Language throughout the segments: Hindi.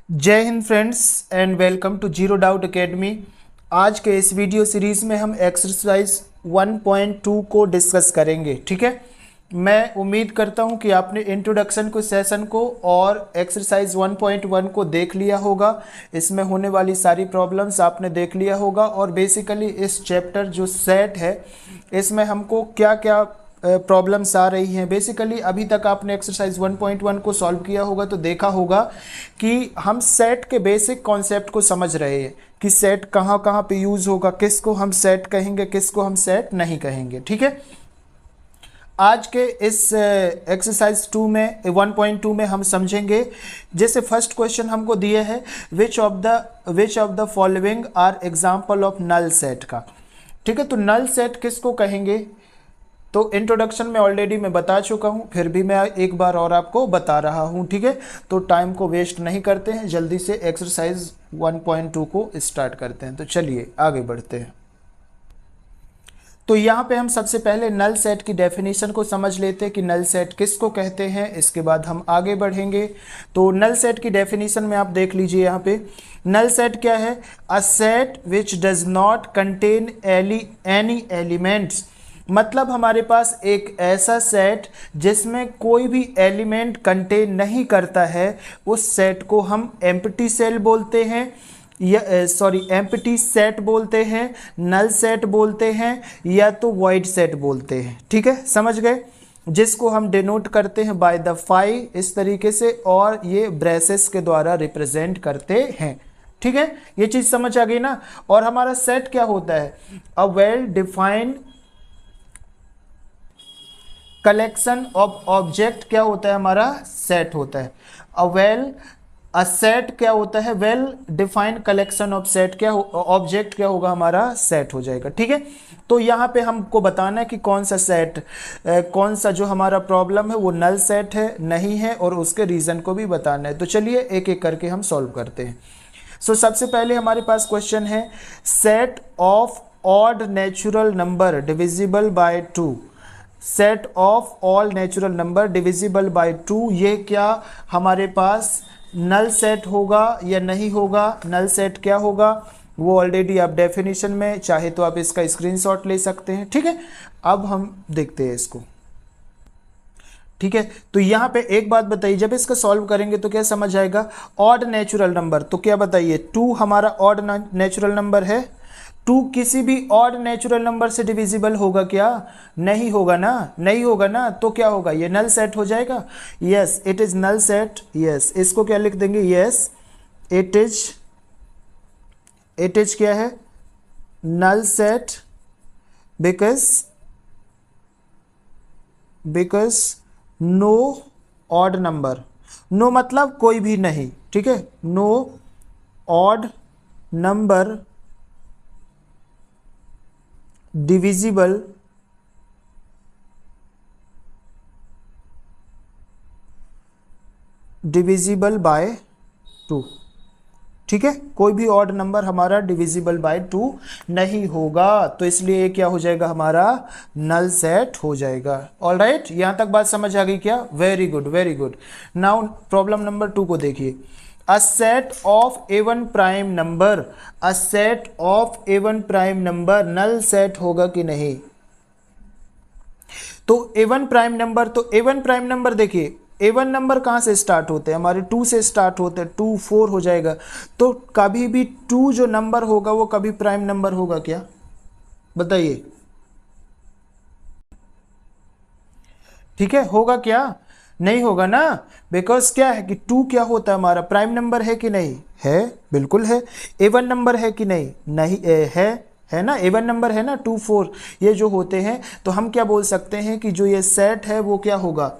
जय हिंद friends and welcome to Zero Doubt Academy. आज के इस वीडियो सीरीज़ में हम एक्सरसाइज 1.2 को डिस्कस करेंगे। ठीक है, मैं उम्मीद करता हूं कि आपने इंट्रोडक्शन को सेशन को और एक्सरसाइज 1.1 को देख लिया होगा। इसमें होने वाली सारी प्रॉब्लम्स आपने देख लिया होगा और बेसिकली इस चैप्टर जो सेट है इसमें हमको क्या क्या प्रॉब्लम्स आ रही हैं। बेसिकली अभी तक आपने एक्सरसाइज 1.1 को सॉल्व किया होगा तो देखा होगा कि हम सेट के बेसिक कॉन्सेप्ट को समझ रहे हैं कि सेट कहाँ कहाँ पे यूज़ होगा, किसको हम सेट कहेंगे, किसको हम सेट नहीं कहेंगे। ठीक है, आज के इस एक्सरसाइज 1.2 में हम समझेंगे। जैसे फर्स्ट क्वेश्चन हमको दिए है which of the following are example of null set का। ठीक है, तो नल सेट किसको कहेंगे तो इंट्रोडक्शन में ऑलरेडी मैं बता चुका हूं, फिर भी मैं एक बार और आपको बता रहा हूं। ठीक है, तो टाइम को वेस्ट नहीं करते हैं, जल्दी से एक्सरसाइज 1.2 को स्टार्ट करते हैं। तो चलिए आगे बढ़ते हैं। तो यहाँ पे हम सबसे पहले नल सेट की डेफिनेशन को समझ लेते हैं कि नल सेट किसको कहते हैं, इसके बाद हम आगे बढ़ेंगे। तो नल सेट की डेफिनेशन में आप देख लीजिए यहाँ पे नल सेट क्या है। A set which does not contain any elements, मतलब हमारे पास एक ऐसा सेट जिसमें कोई भी एलिमेंट कंटेन नहीं करता है, उस सेट को हम एम्प्टी सेल बोलते हैं या एम्प्टी सेट बोलते हैं, नल सेट बोलते हैं या तो वॉइड सेट बोलते हैं। ठीक है, समझ गए, जिसको हम डिनोट करते हैं बाय द फाई इस तरीके से और ये ब्रेसेस के द्वारा रिप्रेजेंट करते हैं। ठीक है, ये चीज समझ आ गई ना। और हमारा सेट क्या होता है, a well defined collection of object क्या होता है, हमारा सेट होता है। अ सेट क्या होता है, well defined collection of set क्या ऑब्जेक्ट क्या होगा, हमारा सेट हो जाएगा। ठीक है, तो यहाँ पे हमको बताना है कि कौन सा सेट कौन सा जो हमारा प्रॉब्लम है वो नल सेट है नहीं है, और उसके रीजन को भी बताना है। तो चलिए एक एक करके हम सॉल्व करते हैं। सबसे पहले हमारे पास क्वेश्चन है set of odd natural number divisible by 2। Set of all natural number divisible by 2, ये क्या हमारे पास नल सेट होगा या नहीं होगा। नल सेट क्या होगा वो ऑलरेडी आप डेफिनेशन में चाहे तो आप इसका स्क्रीनशॉट ले सकते हैं। ठीक है, अब हम देखते हैं इसको। ठीक है, तो यहाँ पे एक बात बताइए, जब इसका सॉल्व करेंगे तो क्या समझ आएगा, ऑड नेचुरल नंबर। तो क्या बताइए, 2 हमारा ऑड नेचुरल नंबर है। 2 किसी भी ऑड नेचुरल नंबर से डिविजिबल होगा क्या, नहीं होगा ना, नहीं होगा ना। तो क्या होगा, ये नल सेट हो जाएगा। Yes it is null set. Yes, इसको क्या लिख देंगे, यस इट इज क्या है, null set because no odd number. No मतलब कोई भी नहीं। ठीक है, no odd number divisible by 2। ठीक है, कोई भी ऑड नंबर हमारा डिविजिबल बाय 2 नहीं होगा, तो इसलिए ये क्या हो जाएगा, हमारा नल सेट हो जाएगा। ऑल राइट, यहां तक बात समझ आ गई क्या, very good very good. Now problem number 2 को देखिए। A set of even prime number, a set of even prime number null set होगा कि नहीं। तो एवन प्राइम नंबर, तो एवन प्राइम नंबर देखिए, एवन नंबर कहाँ से स्टार्ट होते हैं, हमारे 2 से स्टार्ट होते हैं, 2 4 हो जाएगा। तो कभी भी 2 जो नंबर होगा वो कभी प्राइम नंबर होगा क्या, बताइए। ठीक है, होगा क्या, नहीं होगा ना, बिकॉज क्या है कि 2 क्या होता है, हमारा प्राइम नंबर है कि नहीं है, बिल्कुल है। एवन नंबर है कि नहीं, नहीं है ना, एवन नंबर है ना, 2 4 ये जो होते हैं। तो हम क्या बोल सकते हैं कि जो ये सेट है वो क्या होगा,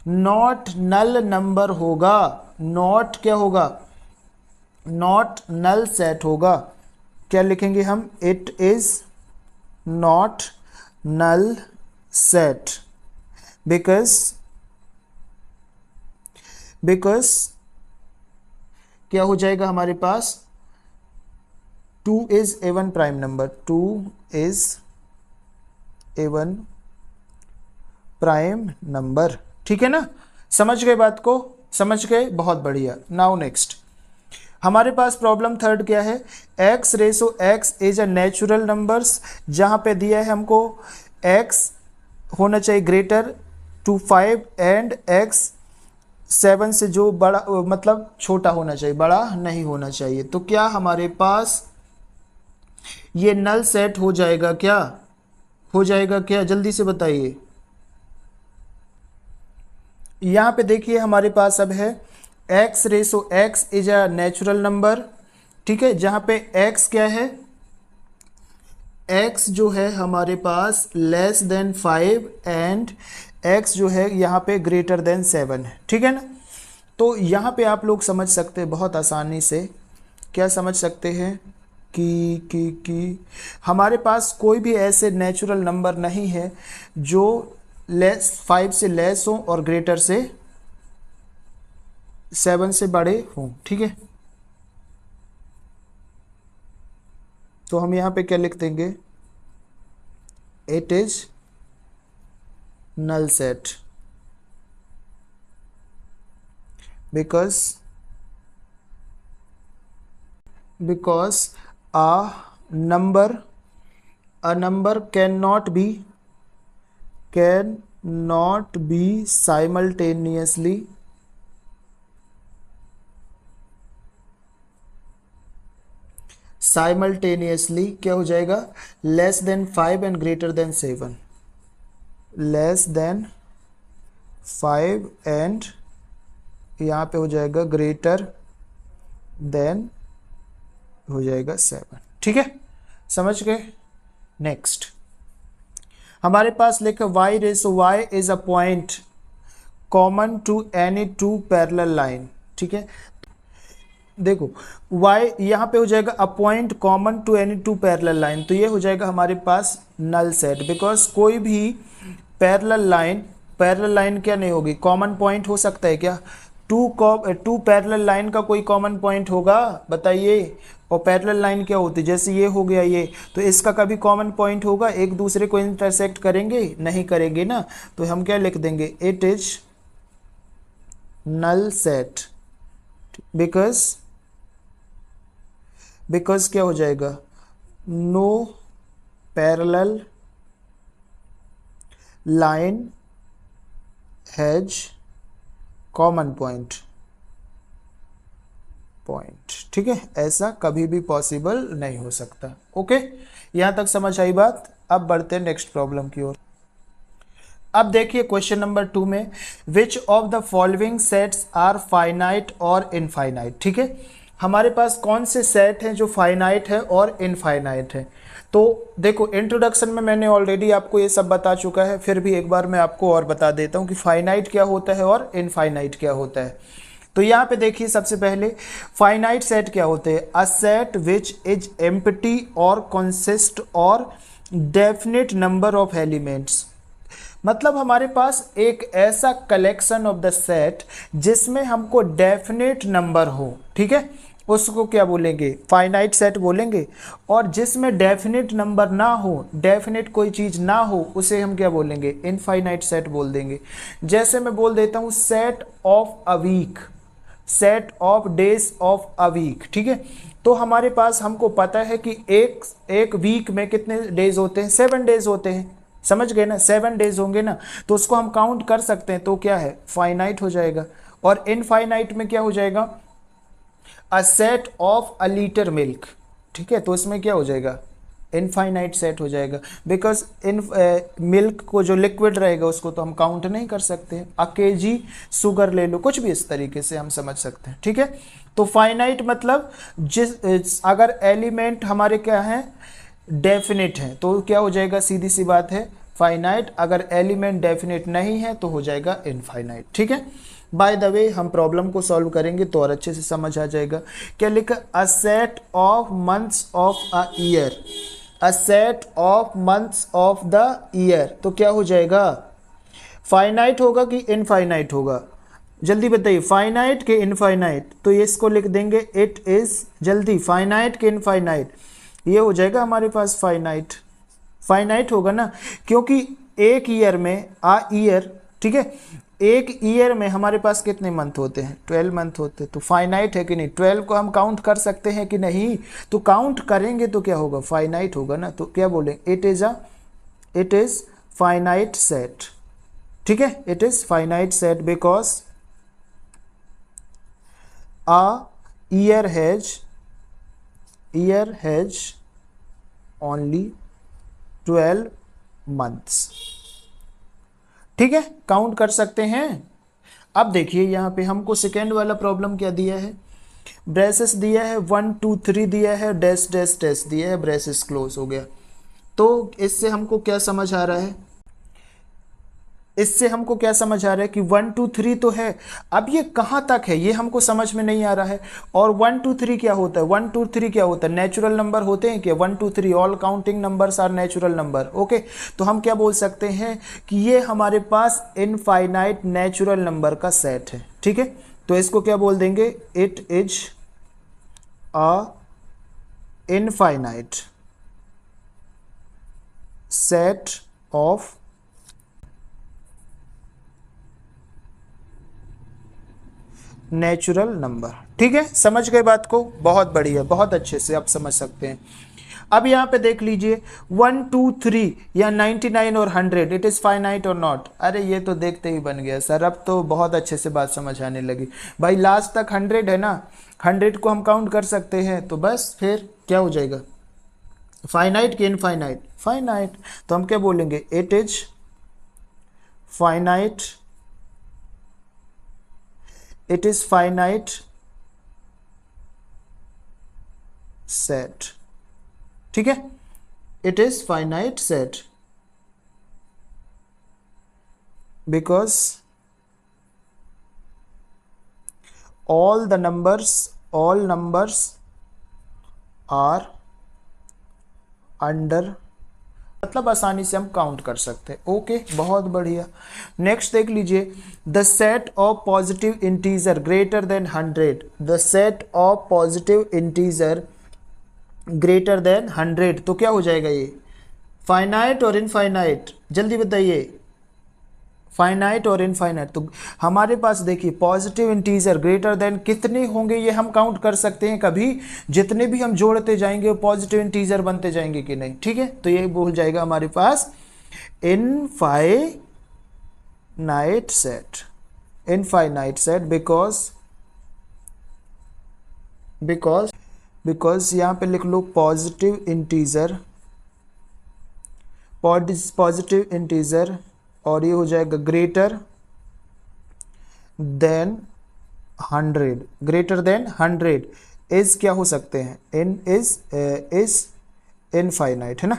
नॉट नल नंबर होगा। नॉट क्या होगा, नॉट नल सेट होगा। क्या लिखेंगे हम, it is not null set because क्या हो जाएगा हमारे पास, 2 is even prime number, 2 is even prime number. ठीक है ना, समझ गए बात को, समझ गए, बहुत बढ़िया। नाउ नेक्स्ट, हमारे पास प्रॉब्लम थर्ड क्या है, x ratio x is a natural numbers, जहाँ पे दिया है हमको x होना चाहिए ग्रेटर टू 5 एंड x 7 से जो बड़ा मतलब छोटा होना चाहिए, बड़ा नहीं होना चाहिए। तो क्या हमारे पास ये नल सेट हो जाएगा क्या, हो जाएगा क्या, जल्दी से बताइए। यहाँ पे देखिए हमारे पास अब है x ratio x is a natural number, ठीक है, जहाँ पे x क्या है, x जो है हमारे पास लेस देन 5 एंड x जो है यहाँ पे ग्रेटर देन 7 है, ठीक है ना। तो यहाँ पे आप लोग समझ सकते हैं बहुत आसानी से, क्या समझ सकते हैं कि हमारे पास कोई भी ऐसे नेचुरल नंबर नहीं है जो लेस 5 से लेस हो और ग्रेटर से 7 से बड़े हों, ठीक है। तो हम यहाँ पे क्या लिख देंगे, it is null set because a number cannot be simultaneously क्या हो जाएगा, less than 5 and greater than 7, less than 5 and यहाँ पे हो जाएगा ग्रेटर देन हो जाएगा 7, ठीक है, समझ गए। नेक्स्ट हमारे पास लिखा y ratio y is a point common to any two parallel line, ठीक है। देखो y यहाँ पे हो जाएगा a point common to any two parallel line, तो ये हो जाएगा हमारे पास नल सेट, बिकॉज कोई भी पैरेलल लाइन क्या नहीं होगी, कॉमन पॉइंट हो सकता है क्या, टू पैरेलल लाइन का कोई कॉमन पॉइंट होगा बताइए। और पैरेलल लाइन क्या होती है, जैसे ये हो गया ये, तो इसका कभी कॉमन पॉइंट होगा, एक दूसरे को इंटरसेक्ट करेंगे, नहीं करेंगे ना। तो हम क्या लिख देंगे, it is null set, because क्या हो जाएगा, no parallel line has common point, ठीक है, ऐसा कभी भी पॉसिबल नहीं हो सकता। ओके, यहां तक समझ आई बात। अब बढ़ते हैं नेक्स्ट प्रॉब्लम की ओर। अब देखिए क्वेश्चन नंबर 2 में which of the following sets are finite और इनफाइनाइट, ठीक है, हमारे पास कौन से सेट हैं जो फाइनाइट है और इनफाइनाइट है। तो देखो इंट्रोडक्शन में मैंने ऑलरेडी आपको ये सब बता चुका है, फिर भी एक बार मैं आपको और बता देता हूँ कि फाइनाइट क्या होता है और इनफाइनाइट क्या होता है। तो यहाँ पे देखिए सबसे पहले फाइनाइट सेट क्या होते हैं, a set which is empty और कंसिस्ट और डेफिनेट नंबर ऑफ एलिमेंट्स, मतलब हमारे पास एक ऐसा कलेक्शन ऑफ द सेट जिसमें हमको डेफिनेट नंबर हो, ठीक है, उसको क्या बोलेंगे, फाइनाइट सेट बोलेंगे। और जिसमें डेफिनेट नंबर ना हो, डेफिनेट कोई चीज़ ना हो, उसे हम क्या बोलेंगे, इनफाइनाइट सेट बोल देंगे। जैसे मैं बोल देता हूँ set of a week, set of days of a week, ठीक है। तो हमारे पास हमको पता है कि एक वीक में कितने डेज होते हैं, 7 डेज होते हैं, समझ गए ना, 7 डेज होंगे ना, तो उसको हम काउंट कर सकते हैं, तो क्या है, फाइनाइट हो जाएगा। और इनफाइनाइट में क्या हो जाएगा, अ set of a litre milk, ठीक है, तो इसमें क्या हो जाएगा, इनफाइनाइट सेट हो जाएगा, बिकॉज इन मिल्क को जो लिक्विड रहेगा उसको तो हम काउंट नहीं कर सकते हैं। अ केजी शुगर ले लो, कुछ भी इस तरीके से हम समझ सकते हैं, ठीक है। तो फाइनाइट मतलब अगर एलिमेंट हमारे क्या है, डेफिनेट है, तो क्या हो जाएगा, सीधी सी बात है फाइनाइट। अगर एलिमेंट डेफिनेट नहीं है तो हो जाएगा इनफाइनाइट, ठीक है। बाय द वे हम प्रॉब्लम को सॉल्व करेंगे तो और अच्छे से समझ आ जाएगा। क्या लिखा, अ set of months of a year, a set of months of the year, तो क्या हो जाएगा, फाइनाइट होगा कि इनफाइनाइट होगा, जल्दी बताइए, फाइनाइट के इनफाइनाइट। तो ये इसको लिख देंगे, इट इज, जल्दी, फाइनाइट के इनफाइनाइट, ये हो जाएगा हमारे पास फाइनाइट, फाइनाइट होगा ना, क्योंकि एक ईयर में, आ ईयर, ठीक है, एक ईयर में हमारे पास कितने मंथ होते हैं? 12 मंथ होते हैं। तो फाइनाइट है कि नहीं? 12 को हम काउंट कर सकते हैं कि नहीं? तो काउंट करेंगे तो क्या होगा? फाइनाइट होगा ना। तो क्या बोलेंगे? It is finite set. ठीक है, it is finite set because a year has only 12 months। ठीक है, काउंट कर सकते हैं। अब देखिए यहाँ पे हमको सेकेंड वाला प्रॉब्लम क्या दिया है? ब्रेसेस दिया है 1 2 3 दिया है, डैश डैश डैश दिया है, ब्रेसेस क्लोज हो गया। तो इससे हमको क्या समझ आ रहा है? इससे हमको क्या समझ आ रहा है कि 1 2 3 तो है, अब ये कहाँ तक है ये हमको समझ में नहीं आ रहा है। और 1 2 3 क्या होता है? 1 2 3 क्या होता है? नेचुरल नंबर होते हैं क्या? 1 2 3 all counting numbers are natural number. Okay, तो हम क्या बोल सकते हैं कि ये हमारे पास इनफाइनाइट नेचुरल नंबर का सेट है। ठीक है, तो इसको क्या बोल देंगे? It is a infinite set of natural number. ठीक है, समझ गए बात को? बहुत बढ़िया, बहुत अच्छे से आप समझ सकते हैं। अब यहाँ पे देख लीजिए 1 2 3 या 99 और 100, इट इज फाइनाइट और नॉट? अरे ये तो देखते ही बन गया सर, अब तो बहुत अच्छे से बात समझ आने लगी भाई। लास्ट तक 100 है ना, 100 को हम काउंट कर सकते हैं, तो बस फिर क्या हो जाएगा? फाइनाइट कि इनफाइनाइट? फाइनाइट। तो हम क्या बोलेंगे? It is finite, it is finite set। ठीक है, it is finite set because all numbers are under, मतलब आसानी से हम काउंट कर सकते हैं। ओके, बहुत बढ़िया। नेक्स्ट देख लीजिए, the set of positive integer greater than 100। The set of positive integer greater than 100, तो क्या हो जाएगा ये? फाइनाइट और इनफाइनाइट? जल्दी बताइए, फाइनाइट और इनफाइनाइट। तो हमारे पास देखिए पॉजिटिव इंटीजर ग्रेटर देन कितने होंगे ये हम काउंट कर सकते हैं कभी, जितने भी हम जोड़ते जाएंगे वो पॉजिटिव इंटीजर बनते जाएंगे कि नहीं। ठीक है, तो ये बोल जाएगा हमारे पास infinite set. Infinite set because यहाँ पे लिख लो पॉजिटिव इंटीजर और ये हो जाएगा greater than 100। Greater than 100 is क्या हो सकते हैं? इज इनफाइनाइट, है ना?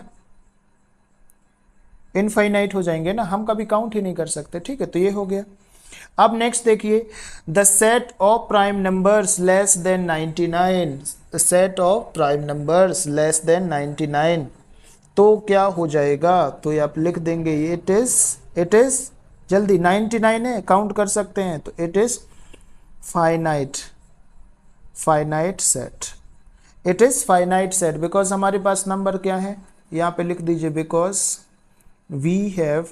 इनफाइनाइट हो जाएंगे ना, हम कभी काउंट ही नहीं कर सकते। ठीक है, तो ये हो गया। अब नेक्स्ट देखिए, the set of prime numbers less than 99। Set of prime numbers less than 99, तो क्या हो जाएगा? तो ये आप लिख देंगे इट इज जल्दी 99 है, काउंट कर सकते हैं, तो it is finite set. It is finite set because हमारे पास नंबर क्या है? यहाँ पे लिख दीजिए because we have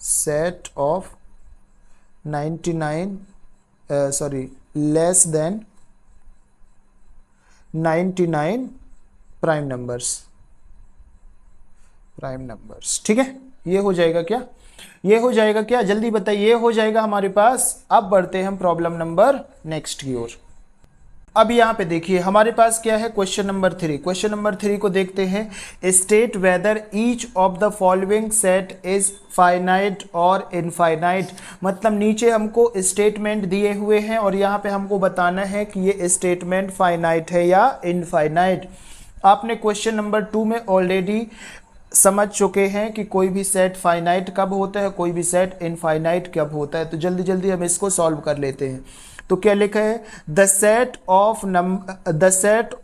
set of 99 less than 99 prime numbers. ठीक है, ये हो जाएगा क्या? ये हो जाएगा क्या? जल्दी बताइए, ये हो जाएगा हमारे पास। अब बढ़ते हैं हम प्रॉब्लम नंबर नेक्स्ट की ओर। अब यहाँ पे देखिए हमारे पास क्या है? Question number 3। क्वेश्चन नंबर 3 को देखते हैं। State whether each of the following set is finite और इनफाइनाइट। मतलब नीचे हमको स्टेटमेंट दिए हुए हैं और यहाँ पे हमको बताना है कि ये स्टेटमेंट फाइनाइट है या इनफाइनाइट। आपने क्वेश्चन नंबर 2 में ऑलरेडी समझ चुके हैं कि कोई भी सेट फाइनाइट कब होता है, कोई भी सेट इनफाइनाइट कब होता है। तो जल्दी जल्दी हम इसको सॉल्व कर लेते हैं। तो क्या लिखा है? The set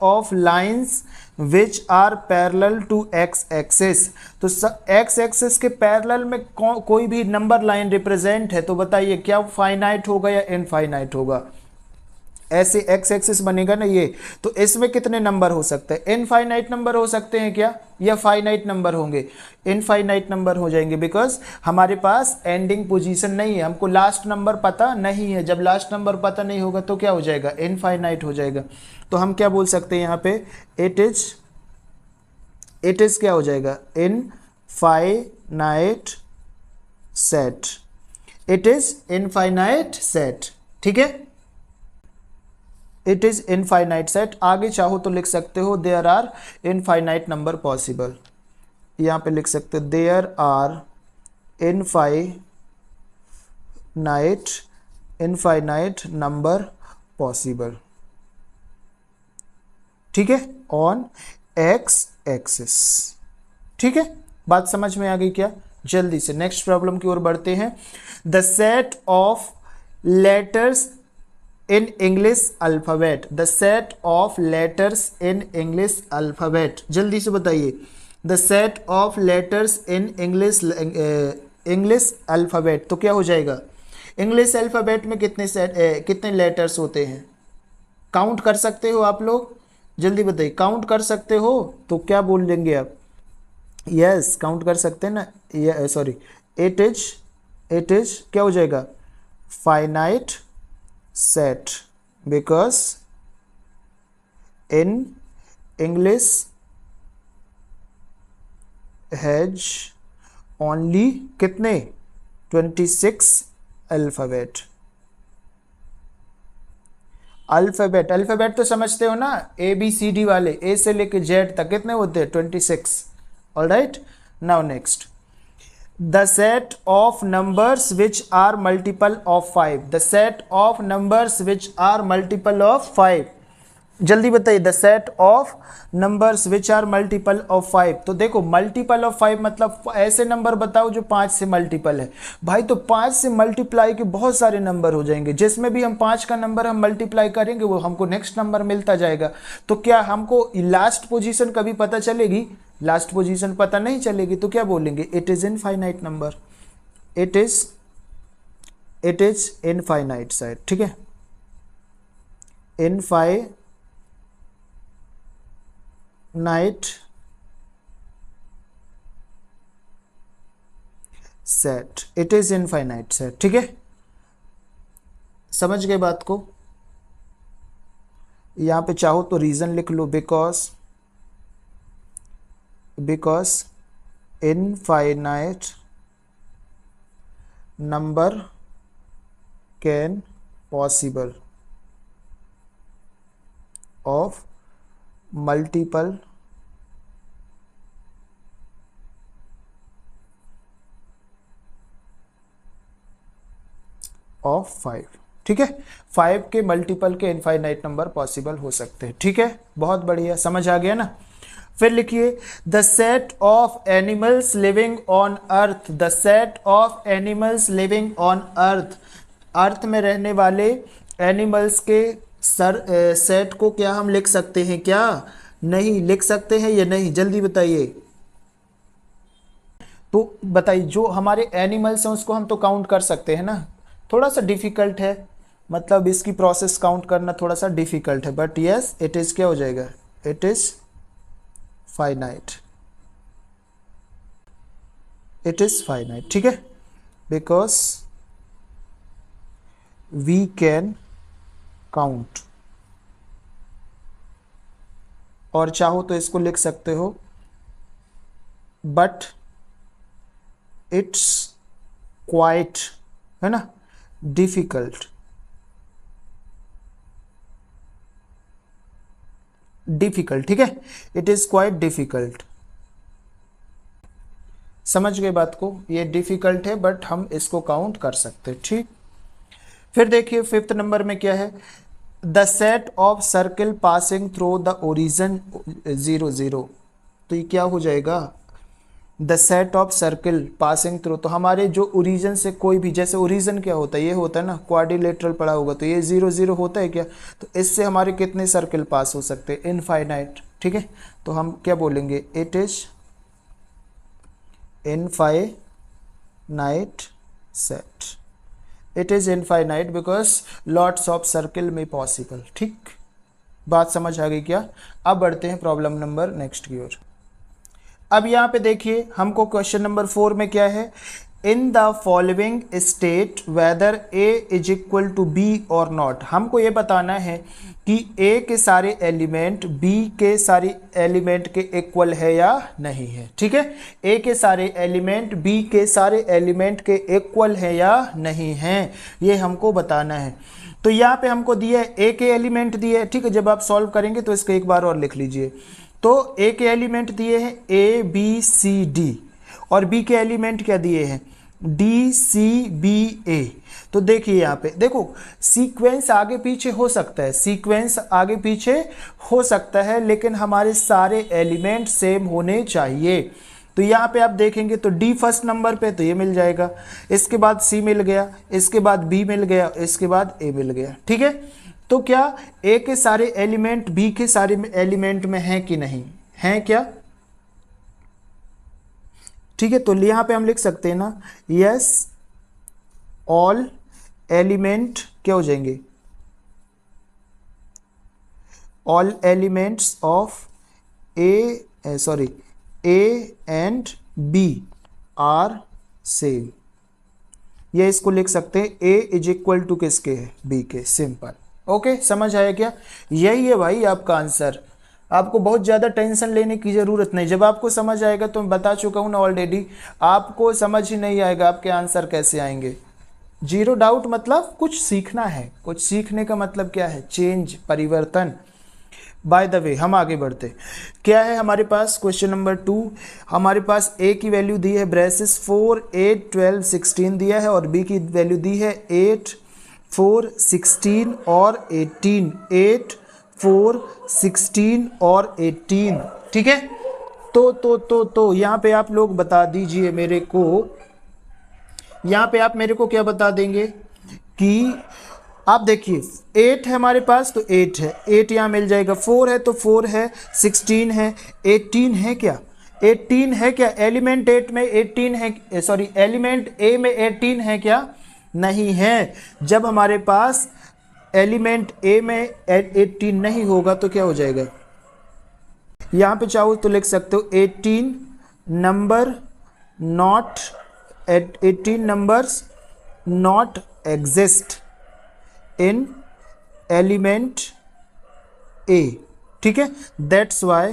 of lines which are parallel to x axis. तो एक्स एक्सिस के पैरेलल में कोई भी नंबर लाइन रिप्रेजेंट है, तो बताइए क्या फाइनाइट होगा या इनफाइनाइट होगा? ऐसे एक्स एक्सिस बनेगा ना ये, तो इसमें कितने नंबर हो सकते हैं? इनफाइनाइट नंबर हो सकते हैं क्या, या फाइनाइट नंबर होंगे? इनफाइनाइट नंबर हो जाएंगे, बिकॉज हमारे पास एंडिंग पोजीशन नहीं है, हमको लास्ट नंबर पता नहीं है। जब लास्ट नंबर पता नहीं होगा तो क्या हो जाएगा? इनफाइनाइट हो जाएगा। तो हम क्या बोल सकते हैं यहाँ पे? इट इज क्या हो जाएगा? Infinite set. It is infinite set, ठीक है। It is infinite set. आगे चाहो तो लिख सकते हो there are infinite number possible. यहाँ पे लिख सकते हो there are infinite number possible, ठीक है, ऑन एक्स एक्सिस। ठीक है, बात समझ में आ गई क्या? जल्दी से नेक्स्ट प्रॉब्लम की ओर बढ़ते हैं। The set of letters in English alphabet. The set of letters in English alphabet, जल्दी से बताइए। The set of letters in English alphabet, तो क्या हो जाएगा? इंग्लिश अल्फाबेट में कितने लेटर्स होते हैं? काउंट कर सकते हो आप लोग? जल्दी बताइए, काउंट कर सकते हो तो क्या बोल देंगे आप? यस, काउंट कर सकते हैं ना। सॉरी, इट इज क्या हो जाएगा? Finite set, because in English has only कितने? 26 अल्फाबेट। अल्फाबेट तो समझते हो ना, ABCD वाले, ए से लेके जेड तक कितने होते हैं? 26। All right, now next, the set of numbers which are multiple of 5। The set of numbers which are multiple of 5, जल्दी बताइए। The set of numbers which are multiple of 5, तो देखो मल्टीपल ऑफ 5 मतलब ऐसे नंबर बताओ जो 5 से मल्टीपल है। भाई तो 5 से मल्टीप्लाई के बहुत सारे नंबर हो जाएंगे, जिसमें भी हम 5 का नंबर हम मल्टीप्लाई करेंगे वो हमको नेक्स्ट नंबर मिलता जाएगा। तो क्या हमको लास्ट पोजीशन कभी पता चलेगी? लास्ट पोजीशन पता नहीं चलेगी, तो क्या बोलेंगे? It is infinite number. It is infinite set, ठीक है। Infinite set, it is infinite set, ठीक है। समझ गए बात को? यहां पे चाहो तो रीजन लिख लो, because infinite number can possible of multiple of 5, ठीक है। 5 के मल्टीपल के इनफाइनाइट नंबर पॉसिबल हो सकते हैं, ठीक है। बहुत बढ़िया, समझ आ गया ना। फिर लिखिए, the set of animals living on earth. The set of animals living on earth, earth में रहने वाले एनिमल्स के सेट को क्या हम लिख सकते हैं? क्या नहीं लिख सकते हैं या नहीं? जल्दी बताइए। तो बताइए, जो हमारे एनिमल्स हैं उसको हम तो काउंट कर सकते हैं ना। थोड़ा सा डिफिकल्ट है, मतलब इसकी प्रोसेस काउंट करना थोड़ा सा डिफिकल्ट है, बट यस इट इज क्या हो जाएगा? It is finite. It is finite, ठीक है, बिकॉज वी कैन काउंट। और चाहो तो इसको लिख सकते हो, बट इट्स क्वाइट, है ना, डिफिकल्ट। डिफिकल्ट, ठीक है, इट इज क्वाइट डिफिकल्ट। समझ गए बात को? ये डिफिकल्ट है बट हम इसको काउंट कर सकते हैं, ठीक। फिर देखिए 5th नंबर में क्या है? The set of circle passing through the origin 0 0, तो ये क्या हो जाएगा? The set of circle passing through, तो हमारे जो ओरिजिन से कोई भी, जैसे ओरिजिन क्या होता है? ये होता है ना, क्वाड्रिलेटरल पढ़ा होगा, तो ये 0 0 होता है क्या? तो इससे हमारे कितने सर्किल पास हो सकते हैं? इनफाइनाइट, ठीक है। तो हम क्या बोलेंगे? It is infinite set. It is infinite because lots of circle में पॉसिबल। ठीक, बात समझ आ गई क्या? अब बढ़ते हैं प्रॉब्लम नंबर नेक्स्ट की ओर। अब यहाँ पे देखिए हमको क्वेश्चन नंबर 4 में क्या है, in the following state whether A is equal to B और नॉट। हमको ये बताना है कि ए के सारे एलिमेंट बी के सारे एलिमेंट के इक्वल है या नहीं है। ठीक है, ए के सारे एलिमेंट बी के सारे एलिमेंट के इक्वल है या नहीं है, ये हमको बताना है। तो यहाँ पे हमको दिया है ए के एलिमेंट दिए है। ठीक है, जब आप सॉल्व करेंगे तो इसको एक बार और लिख लीजिए। तो ए के एलिमेंट दिए हैं ए बी सी डी, और बी के एलिमेंट क्या दिए हैं डी सी बी ए। तो देखिए यहाँ पे देखो सीक्वेंस आगे पीछे हो सकता है, सीक्वेंस आगे पीछे हो सकता है, लेकिन हमारे सारे एलिमेंट सेम होने चाहिए। तो यहाँ पे आप देखेंगे तो डी फर्स्ट नंबर पे, तो ये मिल जाएगा, इसके बाद सी मिल गया, इसके बाद बी मिल गया, इसके बाद ए मिल गया। ठीक है, तो क्या ए के सारे एलिमेंट बी के सारे एलिमेंट में हैं कि नहीं हैं क्या? ठीक है, तो यहाँ पे हम लिख सकते हैं ना, यस ऑल एलिमेंट क्या हो जाएंगे, all elements of A and B are same. ये इसको लिख सकते हैं ए इज इक्वल टू किसके है, बी के। सिंपल। ओके, समझ आया क्या? यही है भाई आपका आंसर। आपको बहुत ज़्यादा टेंशन लेने की ज़रूरत नहीं, जब आपको समझ आएगा तो मैं बता चुका हूँ ना ऑलरेडी, आपको समझ ही नहीं आएगा आपके आंसर कैसे आएंगे। जीरो डाउट मतलब कुछ सीखना है, कुछ सीखने का मतलब क्या है, चेंज, परिवर्तन। बाय द वे हम आगे बढ़ते, क्या है हमारे पास क्वेश्चन नंबर 2। हमारे पास ए की वैल्यू दी है ब्रेसेस 4, 8, 12, 16 दिया है, और बी की वैल्यू दी है 8, 4, 16 और 18, 8, 4, 16 और 18। ठीक है, तो यहाँ पे आप लोग बता दीजिए मेरे को, यहाँ पे आप मेरे को क्या बता देंगे कि आप देखिए 8 है हमारे पास, तो 8 है, 8 यहाँ मिल जाएगा, 4 है तो 4 है, 16 है, 18 है क्या, 18 है क्या? एलिमेंट 8 में 18 है, सॉरी एलिमेंट ए में 18 है क्या? नहीं है। जब हमारे पास एलिमेंट ए में 18 नहीं होगा तो क्या हो जाएगा, यहाँ पे चाहो तो लिख सकते हो 18 number not, 18 numbers not exist in element A. ठीक है, दैट्स वाई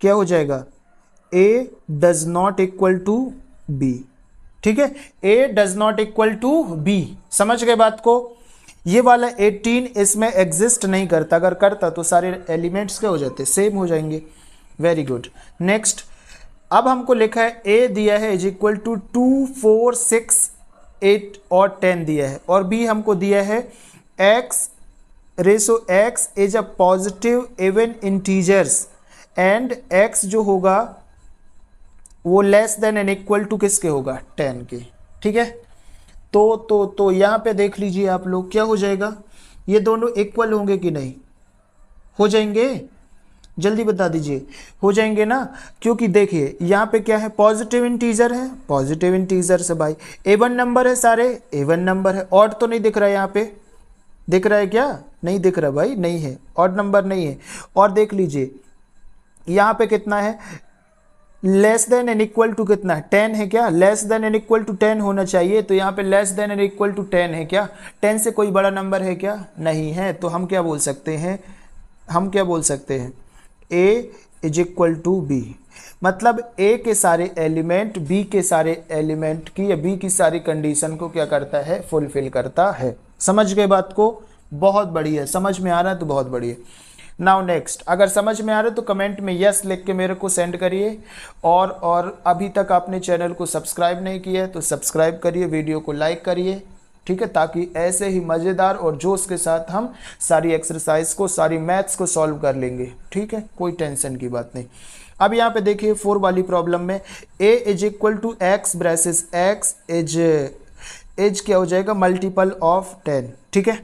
क्या हो जाएगा, A does not equal to B. ठीक है, A does not equal to B. समझ गए बात को? ये वाला 18 इसमें एग्जिस्ट नहीं करता, अगर करता तो सारे एलिमेंट्स क्या हो जाते, सेम हो जाएंगे। Very good. नेक्स्ट, अब हमको लिखा है ए दिया है इज इक्वल टू 2, 4, 6, 8 और 10 दिया है, और बी हमको दिया है x ratio x is a positive even integers and x जो होगा वो less than and equal to किसके होगा, 10 के। ठीक है, तो यहाँ पे देख लीजिए आप लोग क्या हो जाएगा, ये दोनों इक्वल होंगे कि नहीं, हो जाएंगे, जल्दी बता दीजिए, हो जाएंगे ना? क्योंकि देखिए यहाँ पे क्या है, पॉजिटिव इंटीजर है, पॉजिटिव इंटीजर से भाई एवन नंबर है, सारे एवन नंबर है। ऑड तो नहीं दिख रहा है, यहाँ पे दिख रहा है क्या? नहीं दिख रहा भाई, नहीं है, ऑड नंबर नहीं है। और देख लीजिए यहाँ पे कितना है, less than and equal to कितना है, 10 है क्या? Less than and equal to 10 होना चाहिए, तो यहाँ पे less than and equal to 10 है क्या? 10 से कोई बड़ा नंबर है क्या? नहीं है। तो हम क्या बोल सकते हैं, ए इज इक्वल टू बी, मतलब ए के सारे एलिमेंट बी के सारे एलिमेंट की या बी की सारी कंडीशन को क्या करता है, फुलफिल करता है। समझ गए बात को? बहुत बढ़िया, समझ में आ रहा है तो बहुत बढ़िया। नाउ नेक्स्ट, अगर समझ में आ रहा है तो कमेंट में यस लिख के मेरे को सेंड करिए, और अभी तक आपने चैनल को सब्सक्राइब नहीं किया है तो सब्सक्राइब करिए, वीडियो को लाइक करिए। ठीक है, ताकि ऐसे ही मज़ेदार और जोश के साथ हम सारी एक्सरसाइज को, सारी मैथ्स को सॉल्व कर लेंगे। ठीक है, कोई टेंशन की बात नहीं। अब यहाँ पे देखिए 4 वाली प्रॉब्लम में a is equal to x braces x is क्या हो जाएगा, मल्टीपल ऑफ 10। ठीक है,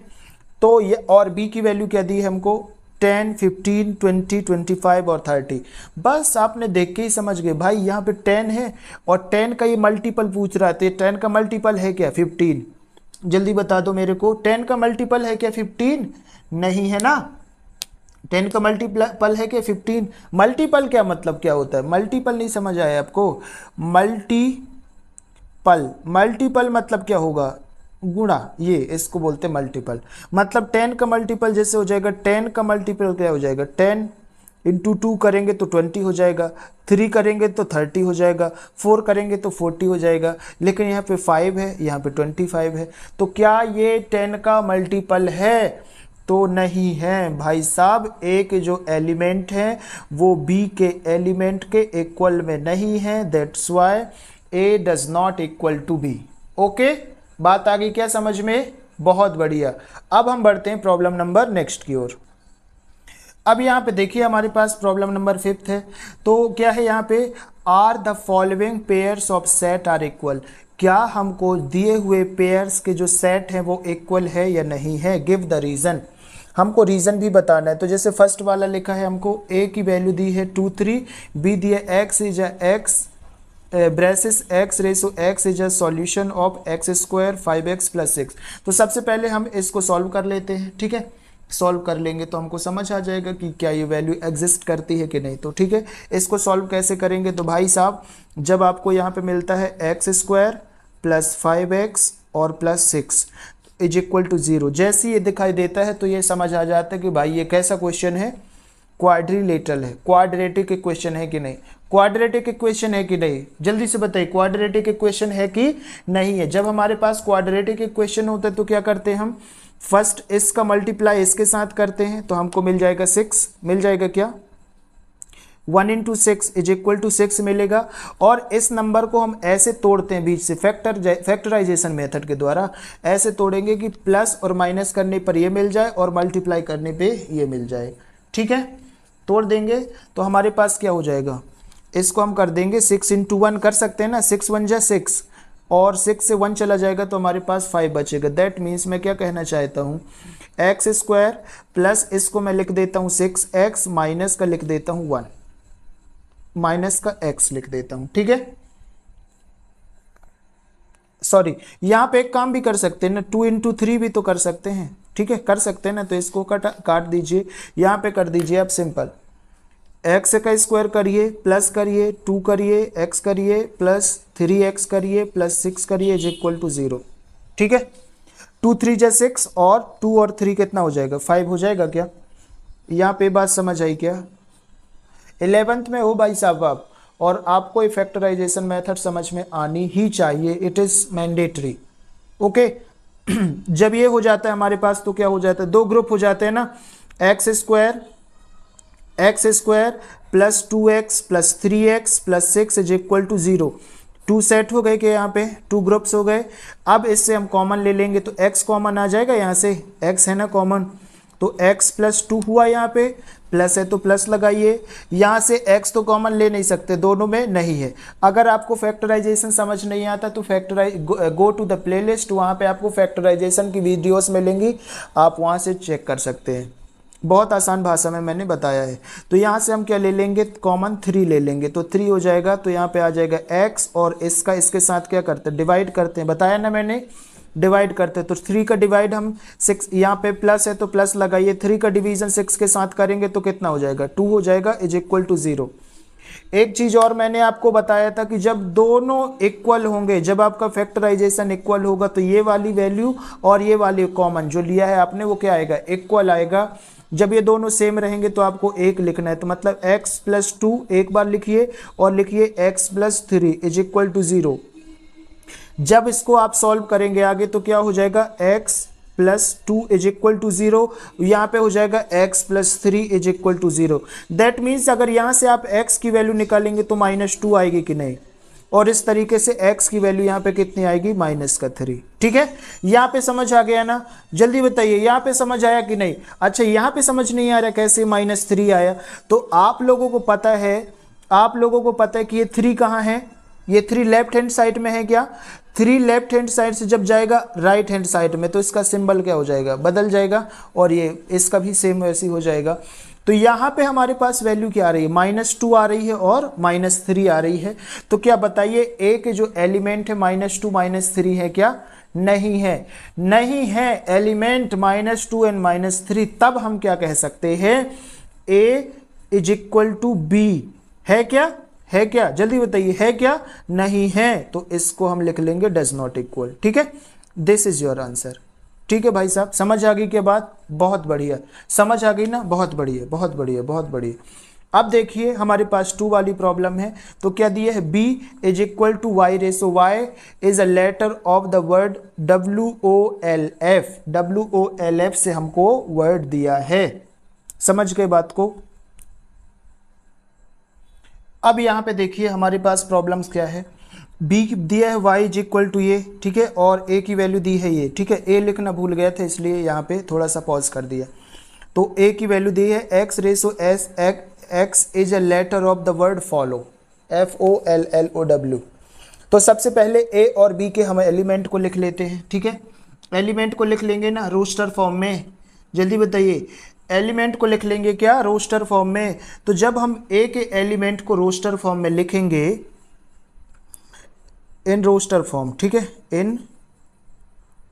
तो ये और b की वैल्यू क्या दी है हमको, 10, 15, 20, 25 और 30। बस आपने देख के ही समझ गए भाई, यहाँ पे 10 है और 10 का ये मल्टीपल पूछ रहा है, 10 का मल्टीपल है क्या 15? जल्दी बता दो मेरे को, 10 का मल्टीपल है क्या 15? नहीं है ना। 10 का मल्टीपल है क्या 15? मल्टीपल क्या मतलब क्या होता है? मल्टीपल नहीं समझ आया आपको? मल्टीपल मतलब क्या होगा? गुणा, ये इसको बोलते हैं मल्टीपल। मतलब 10 का मल्टीपल जैसे हो जाएगा, 10 का मल्टीपल क्या हो जाएगा? 10 इंटू 2 करेंगे तो 20 हो जाएगा, 3 करेंगे तो 30 हो जाएगा, 4 करेंगे तो 40 हो जाएगा। लेकिन यहाँ पे 5 है, यहाँ पे 25 है, तो क्या ये 10 का मल्टीपल है? तो नहीं है भाई साहब। ए के जो एलिमेंट हैं वो बी के एलिमेंट के इक्वल में नहीं है, that's why A does not equal to B. Okay, बात आ गई क्या समझ में? बहुत बढ़िया। अब हम बढ़ते हैं प्रॉब्लम नंबर नेक्स्ट की ओर। अब यहाँ पे देखिए हमारे पास प्रॉब्लम नंबर 5 है। तो क्या है यहाँ पे? Are the following pairs of set are equal. क्या हमको दिए हुए पेयर्स के जो सेट हैं वो इक्वल है या नहीं है? Give the reason. हमको रीजन भी बताना है। तो जैसे फर्स्ट वाला लिखा है, हमको ए की वैल्यू दी है 2, 3, बी दिया x is x braces x ratio x is a solution of x square 5x + 6। तो सबसे पहले हम इसको सॉल्व कर लेते हैं, ठीक है। सॉल्व कर लेंगे तो हमको समझ आ जाएगा कि क्या ये वैल्यू एग्जिस्ट करती है कि नहीं। तो ठीक है, इसको सॉल्व कैसे करेंगे? तो भाई साहब, जब आपको यहाँ पे मिलता है x² + 5x और +6 इज इक्वल टू 0, जैसे ये दिखाई देता है तो ये समझ आ जाता है कि भाई ये कैसा क्वेश्चन है? क्वाड्रिलेटरल है, क्वाड्रेटिक इक्वेशन है कि नहीं? क्वाड्रेटिक इक्वेशन है कि नहीं? जल्दी से बताइए, क्वाड्रेटिक इक्वेशन है कि नहीं है? जब हमारे पास क्वाड्रेटिक इक्वेशन होता है तो क्या करते हैं हम? फर्स्ट इसका मल्टीप्लाई इसके साथ करते हैं तो हमको मिल जाएगा 6। मिल जाएगा क्या? 1 × 6 इज इक्वल टू 6 मिलेगा। और इस नंबर को हम ऐसे तोड़ते हैं बीच से, फैक्टराइजेशन मेथड के द्वारा ऐसे तोड़ेंगे कि प्लस और माइनस करने पर ये मिल जाए और मल्टीप्लाई करने पे ये मिल जाए। ठीक है, तोड़ देंगे तो हमारे पास क्या हो जाएगा? इसको हम कर देंगे 6 × 1 कर सकते हैं ना, 6 × 1 = 6 और 6 से 1 चला जाएगा तो हमारे पास 5 बचेगा। दैट मीन्स मैं क्या कहना चाहता हूँ, x² प्लस इसको मैं लिख देता हूँ 6x माइनस का लिख देता हूँ 1, माइनस का x लिख देता हूँ। ठीक है, सॉरी, यहाँ पे एक काम भी कर सकते हैं ना, 2 × 3 भी तो कर सकते हैं। ठीक है, कर सकते हैं ना, तो इसको काट दीजिए, यहाँ पे कर दीजिए आप सिंपल, x का स्क्वायर करिए प्लस करिए 2 करिए x करिए प्लस 3x करिए प्लस 6 करिए इज इक्वल टू 0। ठीक है, 2 3 = 6 और 2 और 3 कितना हो जाएगा? 5 हो जाएगा क्या? यहाँ पे बात समझ आई क्या? 11th में हो भाई साहब आप, और आपको फैक्टराइजेशन मेथड समझ में आनी ही चाहिए, इट इज मैंडेटरी। ओके, जब ये हो जाता है हमारे पास तो क्या हो जाता है? दो ग्रुप हो जाते हैं ना, x² plus 2x plus 3x plus 6 is equal to 0। 2 set हो गए कि यहाँ पे 2 ग्रुप्स हो गए। अब इससे हम कॉमन ले लेंगे तो x कॉमन आ जाएगा, यहाँ से x है ना कॉमन, तो x + 2 हुआ, यहाँ पे प्लस है तो प्लस लगाइए। यहाँ से x तो कॉमन ले नहीं सकते, दोनों में नहीं है। अगर आपको फैक्टराइजेशन समझ नहीं आता तो गो टू द प्लेलिस्ट, वहाँ पे आपको फैक्टराइजेशन की वीडियोस मिलेंगी, आप वहाँ से चेक कर सकते हैं। बहुत आसान भाषा में मैंने बताया है। तो यहाँ से हम क्या ले लेंगे? कॉमन 3 ले लेंगे, तो 3 हो जाएगा, तो यहाँ पे आ जाएगा x और इसका इसके साथ क्या करते हैं? डिवाइड करते हैं, बताया ना मैंने, डिवाइड करते हैं। तो 3 का डिवाइड हम 6, यहाँ पे प्लस है तो प्लस लगाइए, 3 का डिवीजन 6 के साथ करेंगे तो कितना हो जाएगा? 2 हो जाएगा इज इक्वल टू 0। एक चीज और मैंने आपको बताया था कि जब दोनों इक्वल होंगे, जब आपका फैक्टराइजेशन इक्वल होगा तो ये वाली वैल्यू और ये वाली कॉमन जो लिया है आपने वो क्या आएगा? इक्वल आएगा। जब ये दोनों सेम रहेंगे तो आपको 1 लिखना है, तो मतलब x + 2 एक बार लिखिए और लिखिए x + 3 इज इक्वल टू 0। जब इसको आप सॉल्व करेंगे आगे तो क्या हो जाएगा? x + 2 इज इक्वल टू 0, यहाँ पे हो जाएगा x + 3 is equal to 0। That means अगर यहाँ से आप x की वैल्यू निकालेंगे तो -2 आएगी कि नहीं, और इस तरीके से x की वैल्यू यहाँ पे कितनी आएगी? -3। ठीक है, यहाँ पे समझ आ गया ना? जल्दी बताइए, यहाँ पे समझ आया कि नहीं? अच्छा, यहाँ पे समझ नहीं आ रहा कैसे -3 आया? तो आप लोगों को पता है कि ये 3 कहाँ है? ये 3 लेफ्ट हैंड साइड में है क्या? 3 लेफ्ट हैंड साइड से जब जाएगा राइट हैंड साइड में तो इसका सिंबल क्या हो जाएगा, बदल जाएगा, और ये इसका भी सेम वैसी हो जाएगा। तो यहाँ पे हमारे पास वैल्यू क्या आ रही है, -2 आ रही है और -3 आ रही है। तो क्या बताइए ए के जो एलिमेंट है -2 -3 है क्या, नहीं है, नहीं है एलिमेंट -2 एंड -3। तब हम क्या कह सकते हैं, ए इज इक्वल टू बी है क्या, है क्या, जल्दी बताइए है क्या, नहीं है। तो इसको हम लिख लेंगे डज नॉट इक्वल। ठीक है, दिस इज योर आंसर। ठीक है भाई साहब, समझ आ गई क्या बात, बहुत बढ़िया, समझ आ गई ना, बहुत बढ़िया बहुत बढ़िया बहुत बढ़िया। अब देखिए हमारे पास 2 वाली प्रॉब्लम है। तो क्या दिया है, b is equal to y ratio y is a letter of the word WOLF। WOLF से हमको वर्ड दिया है, समझ गए बात को। अब यहाँ पे देखिए हमारे पास प्रॉब्लम्स क्या है, b दिया है y इज इक्वल टू ये, ठीक है, और a की वैल्यू दी है ये, ठीक है, a लिखना भूल गया था इसलिए यहाँ पे थोड़ा सा पॉज कर दिया। तो a की वैल्यू दी है x रेसो s, x is a letter of the word follow, FOLLOW। तो सबसे पहले a और b के हम एलिमेंट को लिख लेते हैं। ठीक है, एलिमेंट को लिख लेंगे ना रोस्टर फॉर्म में, जल्दी बताइए, एलिमेंट को लिख लेंगे क्या, रोस्टर फॉर्म में। तो जब हम a के एलिमेंट को रोस्टर फॉर्म में लिखेंगे, इन रोस्टर फॉर्म, ठीक है, इन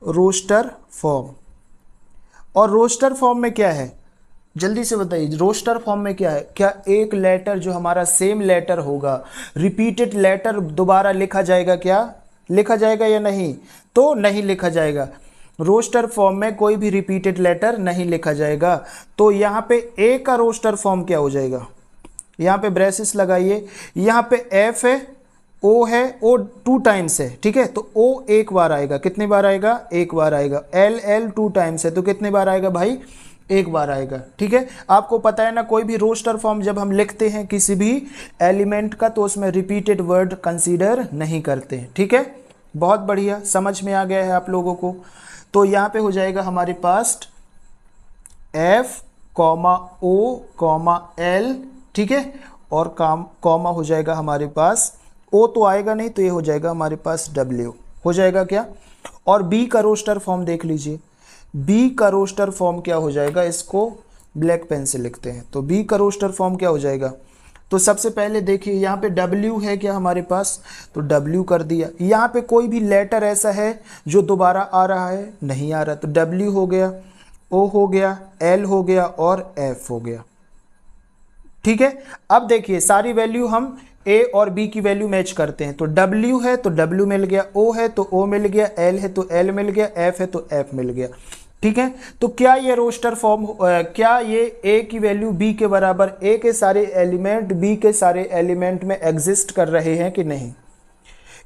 रोस्टर फॉर्म, और रोस्टर फॉर्म में क्या है, जल्दी से बताइए, रोस्टर फॉर्म में क्या है, क्या एक लेटर जो हमारा सेम लेटर होगा, रिपीटेड लेटर दोबारा लिखा जाएगा, क्या लिखा जाएगा या नहीं, तो नहीं लिखा जाएगा। रोस्टर फॉर्म में कोई भी रिपीटेड लेटर नहीं लिखा जाएगा। तो यहाँ पे ए का रोस्टर फॉर्म क्या हो जाएगा, यहाँ पे ब्रेसेस लगाइए, यहाँ पे एफ है, ओ है, ओ 2 टाइम्स है, ठीक है, तो ओ एक बार आएगा, कितनी बार आएगा, एक बार आएगा, एल 2 टाइम्स है तो कितनी बार आएगा भाई, एक बार आएगा। ठीक है, आपको पता है ना, कोई भी रोस्टर फॉर्म जब हम लिखते हैं किसी भी एलिमेंट का तो उसमें रिपीटेड वर्ड कंसीडर नहीं करते हैं। ठीक है, बहुत बढ़िया, समझ में आ गया है आप लोगों को। तो यहाँ पे हो जाएगा हमारे पास एफ कॉमा ओ कॉमा एल, ठीक है, और कॉमा हो जाएगा हमारे पास, ओ तो आएगा नहीं तो ये हो जाएगा हमारे पास डब्ल्यू, हो जाएगा क्या। और बी का रोस्टर फॉर्म देख लीजिए, बी का रोस्टर फॉर्म क्या हो जाएगा, इसको ब्लैक पेन से लिखते हैं। तो बी का रोस्टर फॉर्म क्या हो जाएगा, तो सबसे पहले देखिए यहाँ पे W है क्या हमारे पास, तो W कर दिया। यहाँ पे कोई भी लेटर ऐसा है जो दोबारा आ रहा है, नहीं आ रहा, तो W हो गया, O हो गया, L हो गया और F हो गया। ठीक है, अब देखिए सारी वैल्यू हम A और B की वैल्यू मैच करते हैं। तो W है तो W मिल गया, O है तो O मिल गया, L है तो L मिल गया, F है तो F मिल गया। ठीक है, तो क्या ये रोस्टर फॉर्म, क्या ये A की वैल्यू B के बराबर, A के सारे एलिमेंट B के सारे एलिमेंट में एग्जिस्ट कर रहे हैं कि नहीं,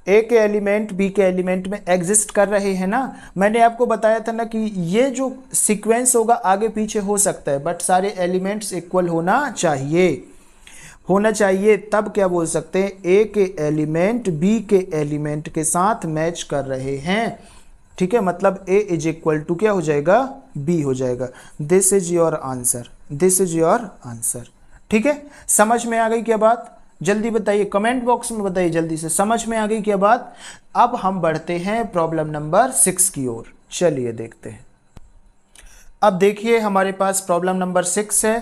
A के एलिमेंट B के एलिमेंट में एग्जिस्ट कर रहे हैं ना। मैंने आपको बताया था ना कि ये जो सीक्वेंस होगा आगे पीछे हो सकता है बट सारे एलिमेंट्स इक्वल होना चाहिए, होना चाहिए, तब क्या बोल सकते हैं, A के एलिमेंट B के एलिमेंट के साथ मैच कर रहे हैं। ठीक है, मतलब A इज इक्वल टू क्या हो जाएगा, B हो जाएगा। This is your answer, this is your answer. ठीक है, समझ में आ गई क्या बात, जल्दी बताइए, कमेंट बॉक्स में बताइए जल्दी से, समझ में आ गई क्या बात। अब हम बढ़ते हैं प्रॉब्लम नंबर 6 की ओर, चलिए देखते हैं। अब देखिए हमारे पास प्रॉब्लम नंबर 6 है,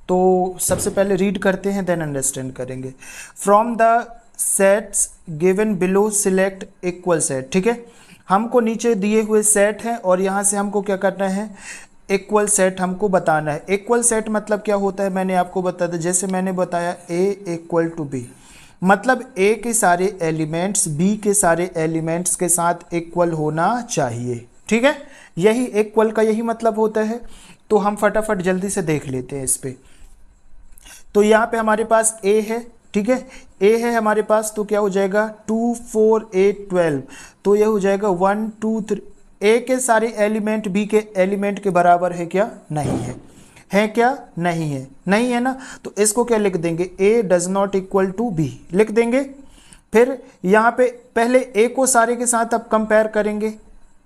तो सबसे पहले रीड करते हैं देन अंडरस्टैंड करेंगे। From the sets given below select equal set. ठीक है, हमको नीचे दिए हुए सेट हैं और यहाँ से हमको क्या करना है, इक्वल सेट हमको बताना है। इक्वल सेट मतलब क्या होता है, मैंने आपको बताया था, जैसे मैंने बताया A इक्वल टू B, मतलब A के सारे एलिमेंट्स B के सारे एलिमेंट्स के साथ इक्वल होना चाहिए। ठीक है, यही इक्वल का यही मतलब होता है। तो हम फटाफट जल्दी से देख लेते हैं इस पे। तो यहाँ पे हमारे पास A है, ठीक है, A है हमारे पास, तो क्या हो जाएगा 2 4 8 12, तो ये हो जाएगा 1 2 3। A के सारे एलिमेंट B के एलिमेंट के बराबर है क्या, नहीं है, है क्या, नहीं है, नहीं है ना, तो इसको क्या लिख देंगे, A does not equal to B लिख देंगे। फिर यहाँ पे पहले A को सारे के साथ अब कंपेयर करेंगे,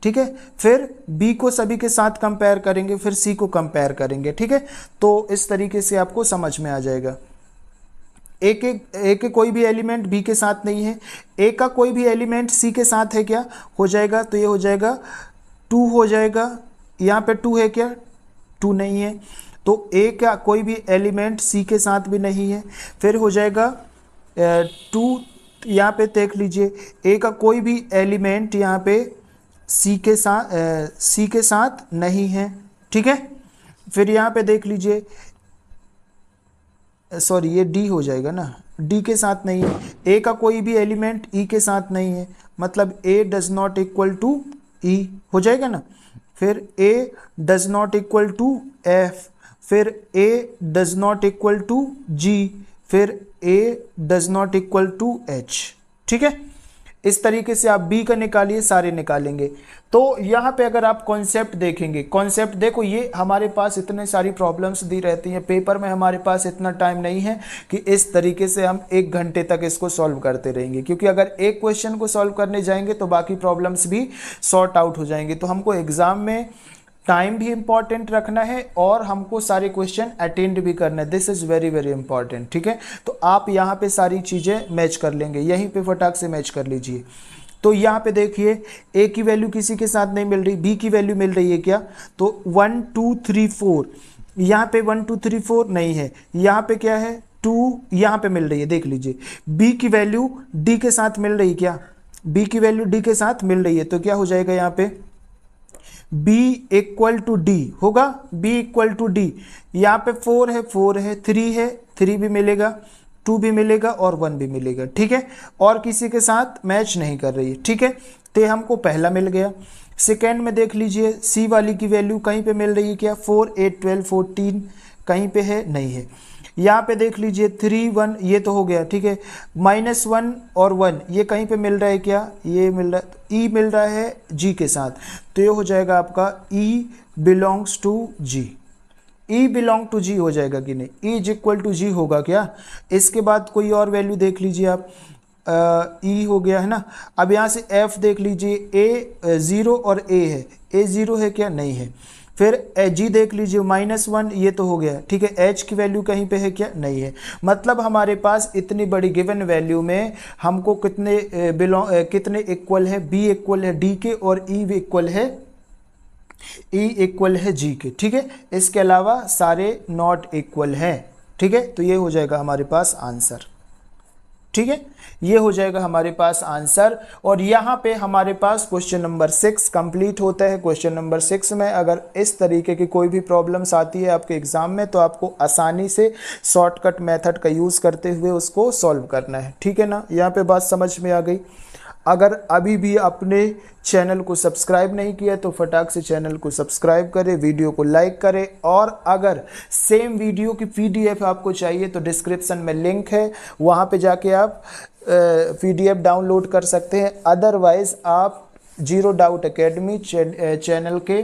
ठीक है, फिर B को सभी के साथ कंपेयर करेंगे, फिर C को कंपेयर करेंगे। ठीक है, तो इस तरीके से आपको समझ में आ जाएगा। ए के कोई भी एलिमेंट बी के साथ नहीं है, ए का कोई भी एलिमेंट सी के साथ है क्या, हो जाएगा, तो ये हो जाएगा 2 हो जाएगा। यहाँ पे 2 है क्या, 2 नहीं है, तो ए का कोई भी एलिमेंट सी के साथ भी नहीं है। फिर हो जाएगा 2, यहाँ पे देख लीजिए ए का कोई भी एलिमेंट यहाँ पे सी के साथ नहीं है, ठीक है। फिर यहाँ पे देख लीजिए, सॉरी ये डी हो जाएगा ना, डी के साथ नहीं है। ए का कोई भी एलिमेंट ई के साथ नहीं है, मतलब A does not equal to E हो जाएगा ना। फिर A does not equal to F, फिर A does not equal to G, फिर A does not equal to H, ठीक है। इस तरीके से आप बी का निकालिए, सारे निकालेंगे। तो यहाँ पे अगर आप कॉन्सेप्ट देखेंगे, कॉन्सेप्ट देखो, ये हमारे पास इतने सारी प्रॉब्लम्स दी रहती हैं पेपर में, हमारे पास इतना टाइम नहीं है कि इस तरीके से हम 1 घंटे तक इसको सॉल्व करते रहेंगे, क्योंकि अगर एक क्वेश्चन को सॉल्व करने जाएंगे तो बाकी प्रॉब्लम्स भी सॉर्ट आउट हो जाएंगे। तो हमको एग्जाम में टाइम भी इंपॉर्टेंट रखना है और हमको सारे क्वेश्चन अटेंड भी करना है। This is very very important, ठीक है। तो आप यहाँ पे सारी चीज़ें मैच कर लेंगे, यहीं पे फटाक से मैच कर लीजिए। तो यहाँ पे देखिए ए की वैल्यू किसी के साथ नहीं मिल रही, बी की वैल्यू मिल रही है क्या, तो 1 2 3 4, यहाँ पे 1 2 3 4 नहीं है, यहाँ पे क्या है 2 यहाँ पे मिल रही है, देख लीजिए। बी की वैल्यू डी के साथ मिल रही है क्या, बी की वैल्यू डी के साथ मिल रही है, तो क्या हो जाएगा यहाँ पे b इक्वल टू डी होगा, b इक्वल टू डी। यहाँ पे 4 है 4 है, 3 है 3 भी मिलेगा, 2 भी मिलेगा और 1 भी मिलेगा, ठीक है। और किसी के साथ मैच नहीं कर रही है, ठीक है। तो ये हमको पहला मिल गया। सेकेंड में देख लीजिए, सी वाली की वैल्यू कहीं पे मिल रही है क्या, 4 8 12 14 कहीं पे है, नहीं है। यहाँ पे देख लीजिए 3 1, ये तो हो गया, ठीक है। -1 और 1 ये कहीं पे मिल रहा है क्या, ये मिल रहा है, ई मिल रहा है जी के साथ, तो ये हो जाएगा आपका E belongs to G, E belong to G हो जाएगा कि नहीं, E is equal to G होगा क्या। इसके बाद कोई और वैल्यू देख लीजिए आप, ई हो गया है ना। अब यहाँ से एफ देख लीजिए, ए 0 और ए है, ए 0 है क्या, नहीं है। फिर जी देख लीजिए -1, ये तो हो गया, ठीक है। एच की वैल्यू कहीं पे है क्या, नहीं है। मतलब हमारे पास इतनी बड़ी गिवन वैल्यू में हमको कितने इक्वल है, बी इक्वल है डी के और ई इक्वल है जी के, ठीक है। इसके अलावा सारे नॉट इक्वल हैं, ठीक है। तो ये हो जाएगा हमारे पास आंसर, ठीक है, ये हो जाएगा हमारे पास आंसर। और यहाँ पे हमारे पास क्वेश्चन नंबर 6 कंप्लीट होता है। क्वेश्चन नंबर 6 में अगर इस तरीके की कोई भी प्रॉब्लम्स आती है आपके एग्जाम में, तो आपको आसानी से शॉर्टकट मेथड का यूज़ करते हुए उसको सॉल्व करना है, ठीक है ना। यहाँ पे बात समझ में आ गई। अगर अभी भी अपने चैनल को सब्सक्राइब नहीं किया तो फटाक से चैनल को सब्सक्राइब करें, वीडियो को लाइक करें। और अगर सेम वीडियो की पीडीएफ आपको चाहिए तो डिस्क्रिप्शन में लिंक है, वहाँ पे जाके आप पीडीएफ डाउनलोड कर सकते हैं। अदरवाइज़ आप जीरो डाउट एकेडमी चैनल के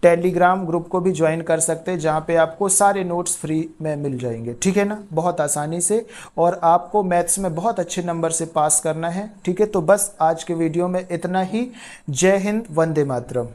टेलीग्राम ग्रुप को भी ज्वाइन कर सकते हैं, जहाँ पे आपको सारे नोट्स फ्री में मिल जाएंगे, ठीक है ना, बहुत आसानी से। और आपको मैथ्स में बहुत अच्छे नंबर से पास करना है, ठीक है। तो बस आज के वीडियो में इतना ही। जय हिंद, वंदे मातरम।